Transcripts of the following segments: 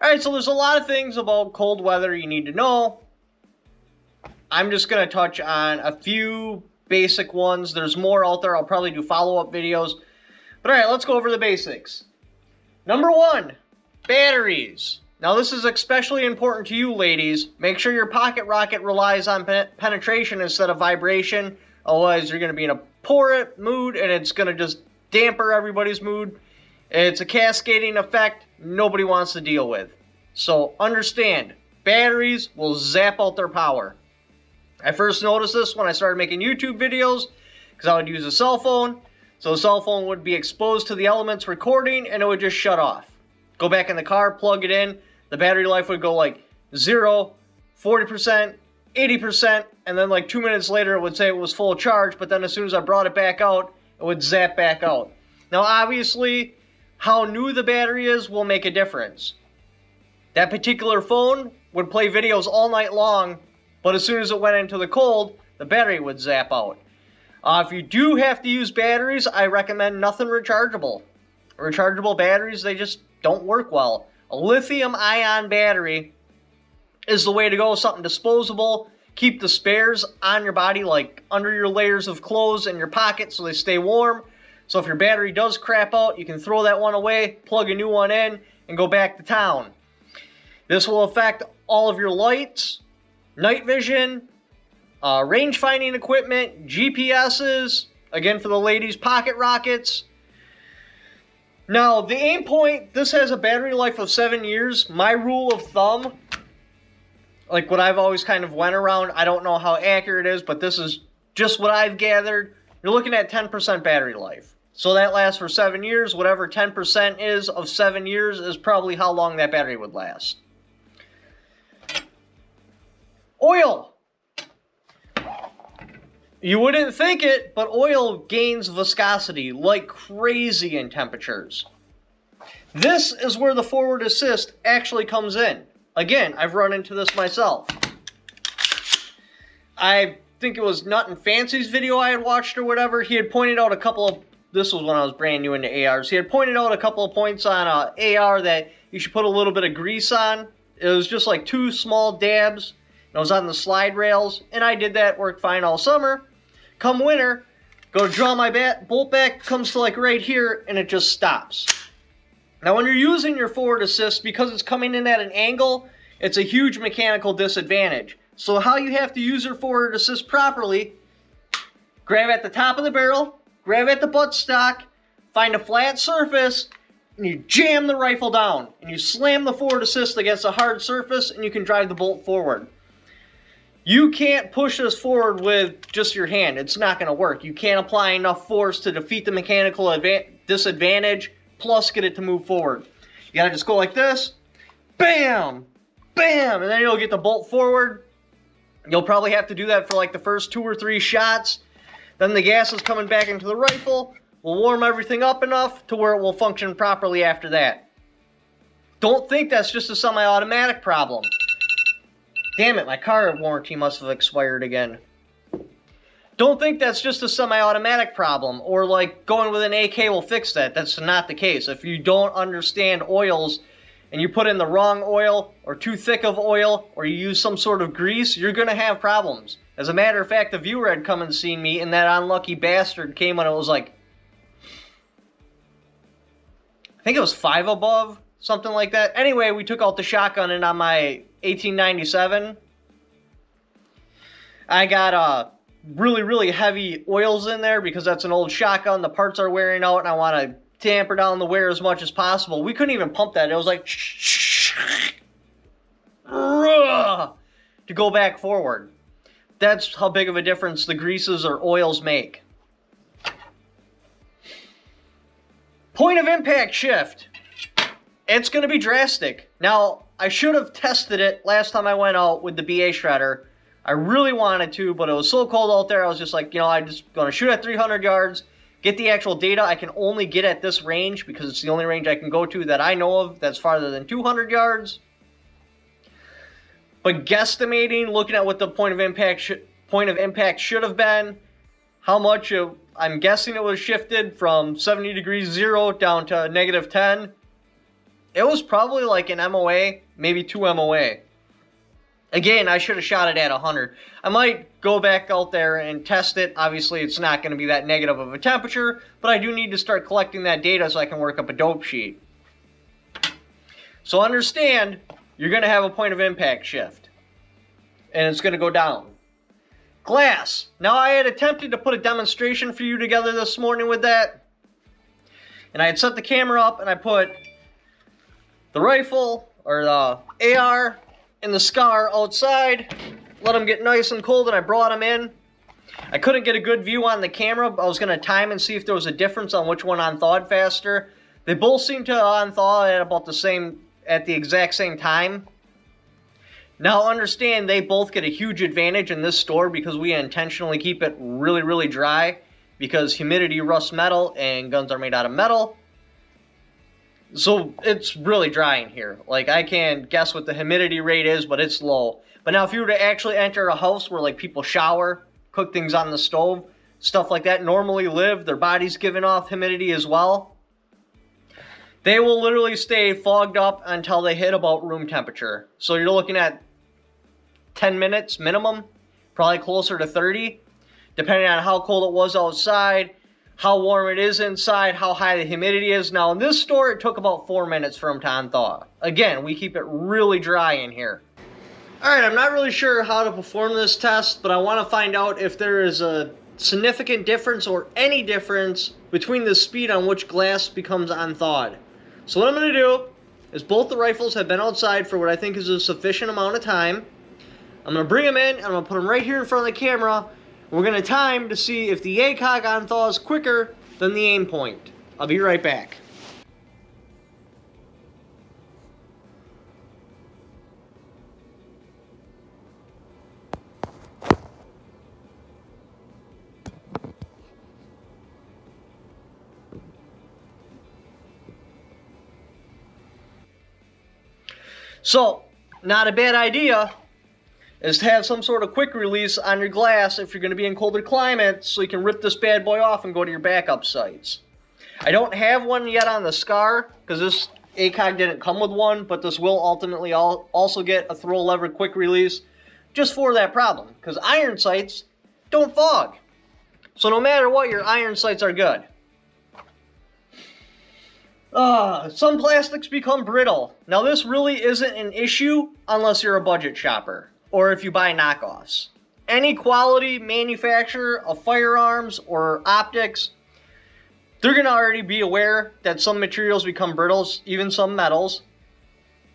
Alright, so there's a lot of things about cold weather you need to know. I'm just going to touch on a few basic ones. There's more out there. I'll probably do follow-up videos. But alright, let's go over the basics. Number 1, batteries. Now this is especially important to you ladies. Make sure your pocket rocket relies on penetration instead of vibration. Otherwise you're going to be in a poor mood and it's going to just damper everybody's mood. It's a cascading effect nobody wants to deal with. So understand, batteries will zap out their power. I first noticed this when I started making YouTube videos because I would use a cell phone. So the cell phone would be exposed to the elements recording and it would just shut off. Go back in the car, plug it in, the battery life would go like 0, 40%, 80%, and then like 2 minutes later it would say it was full charge, but then as soon as I brought it back out, it would zap back out. Now obviously, how new the battery is will make a difference. That particular phone would play videos all night long, but as soon as it went into the cold, the battery would zap out. If you do have to use batteries, I recommend nothing rechargeable. Rechargeable batteries, they just don't work well. A lithium-ion battery is the way to go, something disposable. Keep the spares on your body, like under your layers of clothes in your pocket so they stay warm. So if your battery does crap out, you can throw that one away, plug a new one in, and go back to town. This will affect all of your lights, night vision, range finding equipment, GPSs, again for the ladies, pocket rockets. Now, the aim point, this has a battery life of 7 years. My rule of thumb, like what I've always kind of went around, I don't know how accurate it is, but this is just what I've gathered. You're looking at 10% battery life. So that lasts for 7 years. Whatever 10% is of 7 years is probably how long that battery would last. Oil. You wouldn't think it, but oil gains viscosity like crazy in temperatures. This is where the forward assist actually comes in. Again, I've run into this myself. I think it was Nut and Fancy's video I had watched or whatever. He had pointed out a couple of, this was when I was brand new into ARs. He had pointed out a couple of points on AR that you should put a little bit of grease on. It was just like 2 small dabs. And I was on the slide rails, and I did that, worked fine all summer. Come winter, go to draw my bolt back, comes to like right here, and it just stops. Now when you're using your forward assist, because it's coming in at an angle, it's a huge mechanical disadvantage. So how you have to use your forward assist properly, grab at the top of the barrel, grab at the buttstock, find a flat surface, and you jam the rifle down. And you slam the forward assist against a hard surface, and you can drive the bolt forward. You can't push this forward with just your hand. It's not going to work. You can't apply enough force to defeat the mechanical disadvantage, plus get it to move forward. You got to just go like this. Bam! Bam! And then you'll get the bolt forward. You'll probably have to do that for like the first 2 or 3 shots. Then the gas is coming back into the rifle. We'll warm everything up enough to where it will function properly after that. Don't think that's just a semi-automatic problem. Damn it, my car warranty must have expired again. Don't think that's just a semi-automatic problem, or like going with an AK will fix that. That's not the case. If you don't understand oils, and you put in the wrong oil, or too thick of oil, or you use some sort of grease, you're going to have problems. As a matter of fact, the viewer had come and seen me, and that unlucky bastard came when it was like, I think it was 5 above, something like that. Anyway, we took out the shotgun, and on my 1897, I got really, really heavy oils in there because that's an old shotgun. The parts are wearing out, and I want to tamper down the wear as much as possible. We couldn't even pump that. It was like to go back forward. That's how big of a difference the greases or oils make. Point of impact shift. It's going to be drastic. Now, I should have tested it last time I went out with the BA shredder. I really wanted to, but it was so cold out there, I was just like, you know, I'm just going to shoot at 300 yards, get the actual data. I can only get at this range because it's the only range I can go to that I know of that's farther than 200 yards. But guesstimating, looking at what the point of impact should have been, how much I'm guessing it was shifted from 70 degrees 0 down to -10. It was probably like an MOA, maybe 2 MOA. Again, I should have shot it at 100. I might go back out there and test it. Obviously, it's not going to be that negative of a temperature, but I do need to start collecting that data so I can work up a dope sheet. So understand, you're going to have a point of impact shift, and it's going to go down. Glass. Now, I had attempted to put a demonstration for you together this morning with that, and I had set the camera up, and I put the rifle, or the AR, and the SCAR outside, let them get nice and cold, and I brought them in. I couldn't get a good view on the camera, but I was going to time and see if there was a difference on which one unthawed faster. They both seemed to unthaw at about at the exact same time. Now understand, they both get a huge advantage in this store because we intentionally keep it really, really dry, because humidity rusts metal and guns are made out of metal. So it's really dry in here. Like, I can't guess what the humidity rate is, but it's low. But now if you were to actually enter a house where like people shower, cook things on the stove, stuff like that normally live, their body's giving off humidity as well, they will literally stay fogged up until they hit about room temperature. So you're looking at 10 minutes minimum, probably closer to 30, depending on how cold it was outside, how warm it is inside, how high the humidity is. Now, in this store, it took about 4 minutes for them to unthaw. Again, we keep it really dry in here. Alright, I'm not really sure how to perform this test, but I want to find out if there is a significant difference or any difference between the speed on which glass becomes unthawed. So what I'm going to do is both the rifles have been outside for what I think is a sufficient amount of time. I'm going to bring them in, and I'm going to put them right here in front of the camera. We're going to time to see if the ACOG unthaws quicker than the aim point. I'll be right back. So, not a bad idea is to have some sort of quick release on your glass if you're going to be in colder climates, so you can rip this bad boy off and go to your backup sites. I don't have one yet on the SCAR, because this ACOG didn't come with one, but this will ultimately also get a throw lever quick release just for that problem, because iron sights don't fog. So no matter what, your iron sights are good. Some plastics become brittle. Now this really isn't an issue unless you're a budget shopper, or if you buy knockoffs. Any quality manufacturer of firearms or optics, they're going to already be aware that some materials become brittle, even some metals.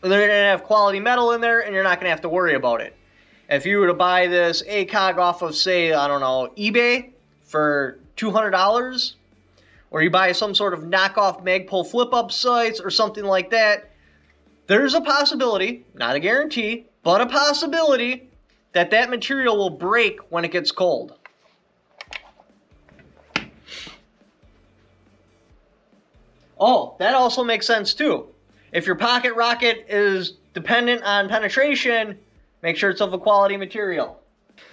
And they're going to have quality metal in there, and you're not going to have to worry about it. If you were to buy this ACOG off of, say, I don't know, eBay for $200, or you buy some sort of knockoff Magpul flip-up sites or something like that, there's a possibility, not a guarantee, but a possibility that that material will break when it gets cold. Oh, that also makes sense too. If your pocket rocket is dependent on penetration, make sure it's of a quality material.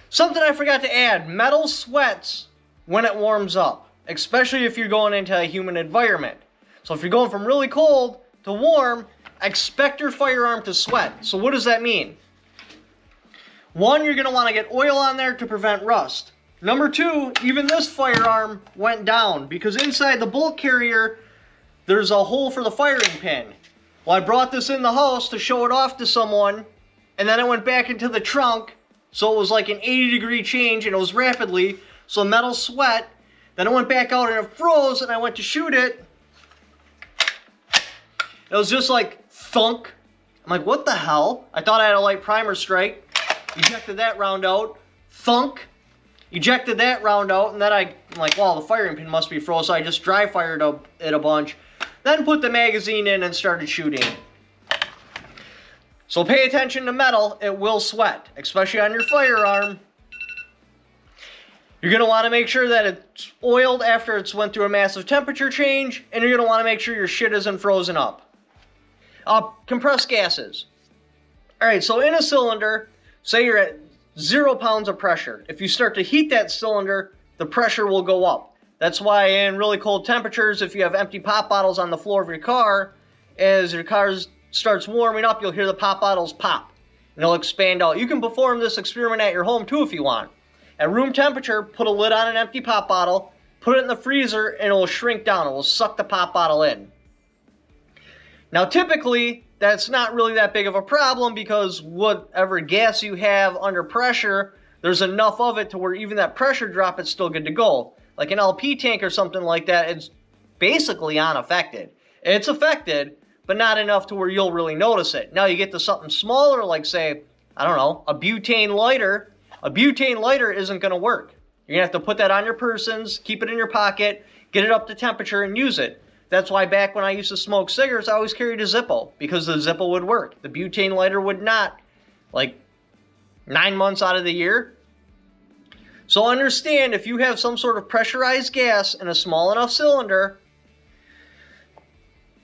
Something I forgot to add, metal sweats when it warms up, especially if you're going into a humid environment. So if you're going from really cold to warm, expect your firearm to sweat. So what does that mean? One, you're going to want to get oil on there to prevent rust. Number two, even this firearm went down because inside the bolt carrier, there's a hole for the firing pin. Well, I brought this in the house to show it off to someone, and then I went back into the trunk, so it was like an 80-degree change, and it was rapidly, so metal sweat. Then I went back out and it froze, and I went to shoot it. It was just like thunk. I'm like, what the hell? I thought I had a light primer strike. Ejected that round out. Thunk. Ejected that round out, and then I'm like, wow, the firing pin must be froze, so I just dry fired it a bunch. Then put the magazine in and started shooting. So pay attention to metal, it will sweat, especially on your firearm. You're going to want to make sure that it's oiled after it's went through a massive temperature change, and you're going to want to make sure your shit isn't frozen up. Compressed gases. Alright, so in a cylinder, say you're at 0 pounds of pressure. If you start to heat that cylinder, the pressure will go up. That's why in really cold temperatures, if you have empty pop bottles on the floor of your car, as your car starts warming up, you'll hear the pop bottles pop, and it'll expand out. You can perform this experiment at your home too if you want. At room temperature, put a lid on an empty pop bottle, put it in the freezer, and it will shrink down. It will suck the pop bottle in. Now, typically, that's not really that big of a problem because whatever gas you have under pressure, there's enough of it to where even that pressure drop is still good to go. Like an LP tank or something like that, it's basically unaffected. It's affected, but not enough to where you'll really notice it. Now you get to something smaller, like say, I don't know, a butane lighter. A butane lighter isn't going to work. You're going to have to put that on your persons, keep it in your pocket, get it up to temperature, and use it. That's why back when I used to smoke cigarettes, I always carried a Zippo, because the Zippo would work. The butane lighter would not, like 9 months out of the year. So understand, if you have some sort of pressurized gas in a small enough cylinder,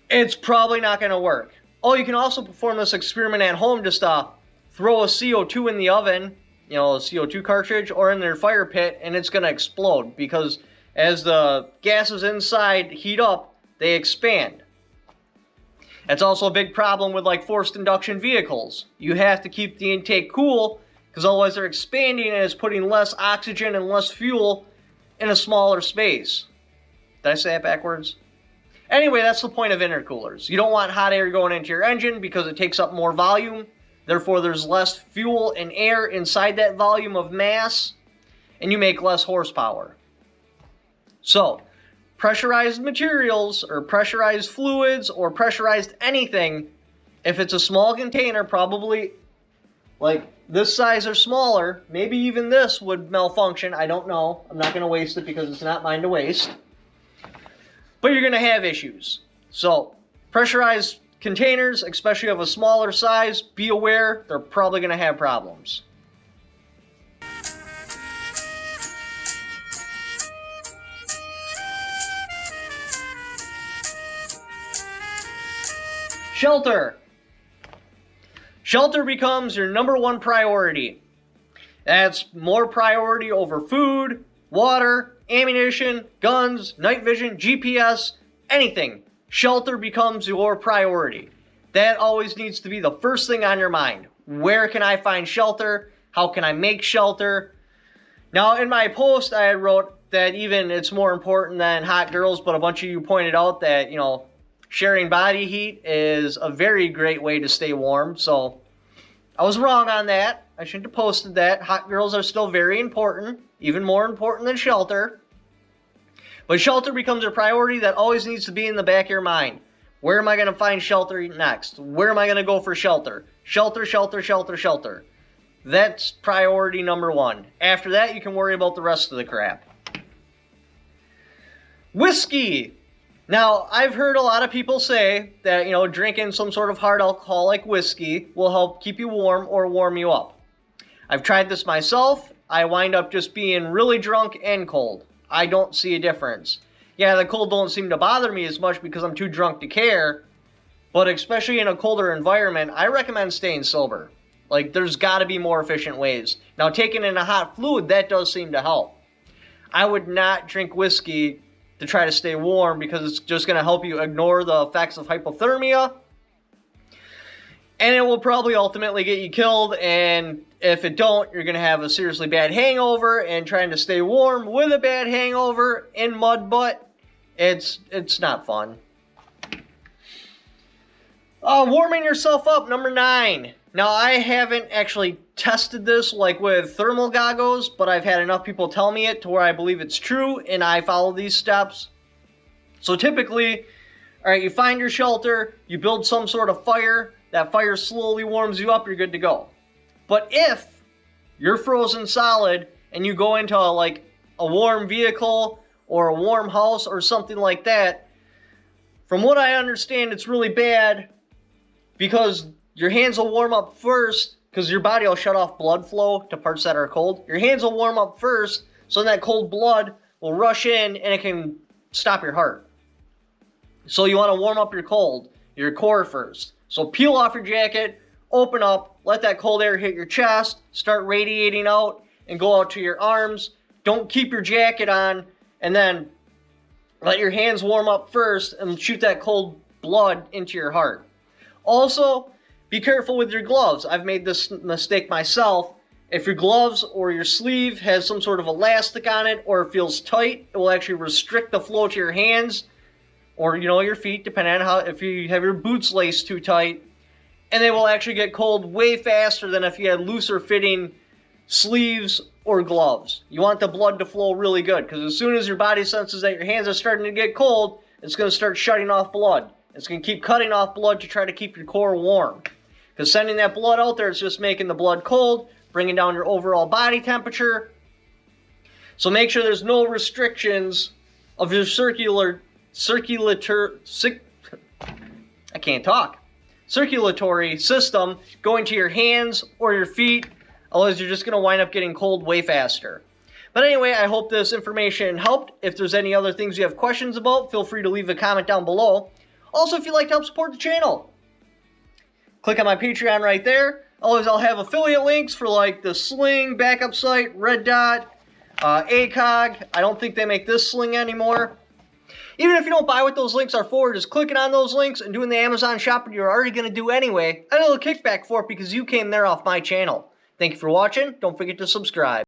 it's probably not going to work. Oh, you can also perform this experiment at home. Just throw a CO2 in the oven, a CO2 cartridge, or in their fire pit, and it's going to explode, because as the gases inside heat up, they expand. That's also a big problem with like forced induction vehicles. You have to keep the intake cool, because otherwise they're expanding and it's putting less oxygen and less fuel in a smaller space. Did I say it backwards? Anyway, that's the point of intercoolers. You don't want hot air going into your engine because it takes up more volume. Therefore, there's less fuel and air inside that volume of mass, and you make less horsepower. So, pressurized materials or pressurized fluids or pressurized anything, if it's a small container, probably like this size or smaller, maybe even this would malfunction. I don't know. I'm not going to waste it because it's not mine to waste. But you're going to have issues. So, pressurized containers, especially of a smaller size, be aware they're probably going to have problems. Shelter. Shelter becomes your number one priority. That's more priority over food, water, ammunition, guns, night vision, GPS, anything. Shelter becomes your priority. That always needs to be the first thing on your mind. Where can I find shelter? How can I make shelter? Now, in my post, I wrote that even it's more important than hot girls, but a bunch of you pointed out that, sharing body heat is a very great way to stay warm. So I was wrong on that. I shouldn't have posted that. Hot girls are still very important, even more important than shelter. But shelter becomes a priority that always needs to be in the back of your mind. Where am I going to find shelter next? Where am I going to go for shelter? Shelter, shelter, shelter, shelter. That's priority number one. After that, you can worry about the rest of the crap. Whiskey. Now, I've heard a lot of people say that, drinking some sort of hard alcohol like whiskey will help keep you warm or warm you up. I've tried this myself. I wind up just being really drunk and cold. I don't see a difference. Yeah, the cold don't seem to bother me as much because I'm too drunk to care, but especially in a colder environment, I recommend staying sober. Like, there's got to be more efficient ways. Now, taking in a hot fluid, that does seem to help. I would not drink whiskey to try to stay warm because it's just going to help you ignore the effects of hypothermia. And it will probably ultimately get you killed. And if it don't, you're going to have a seriously bad hangover. And trying to stay warm with a bad hangover in mud butt, it's not fun. Warming yourself up, number 9. Now, I haven't actually tested this like with thermal goggles, but I've had enough people tell me it to where I believe it's true, and I follow these steps. So typically, all right, you find your shelter, you build some sort of fire, that fire slowly warms you up, you're good to go. But if you're frozen solid and you go into like a warm vehicle or a warm house or something like that, from what I understand, it's really bad because your hands will warm up first because your body will shut off blood flow to parts that are cold. Your hands will warm up first, so that cold blood will rush in and it can stop your heart. So you want to warm up your core first. So peel off your jacket, open up, let that cold air hit your chest, start radiating out, and go out to your arms. Don't keep your jacket on, and then let your hands warm up first and shoot that cold blood into your heart. Also, be careful with your gloves. I've made this mistake myself. If your gloves or your sleeve has some sort of elastic on it or it feels tight, it will actually restrict the flow to your hands or, your feet, depending on how, if you have your boots laced too tight. And they will actually get cold way faster than if you had looser fitting sleeves or gloves. You want the blood to flow really good, because as soon as your body senses that your hands are starting to get cold, it's going to start shutting off blood. It's going to keep cutting off blood to try to keep your core warm. Because sending that blood out there is just making the blood cold, bringing down your overall body temperature. So make sure there's no restrictions of your circulatory system going to your hands or your feet, otherwise you're just going to wind up getting cold way faster. But anyway, I hope this information helped. If there's any other things you have questions about, feel free to leave a comment down below. Also, if you'd like to help support the channel, click on my Patreon right there. Otherwise, I'll have affiliate links for like the Sling backup site, Red Dot, ACOG. I don't think they make this sling anymore. Even if you don't buy what those links are for, just clicking on those links and doing the Amazon shopping you're already going to do anyway, I get a little kickback for it because you came there off my channel. Thank you for watching. Don't forget to subscribe.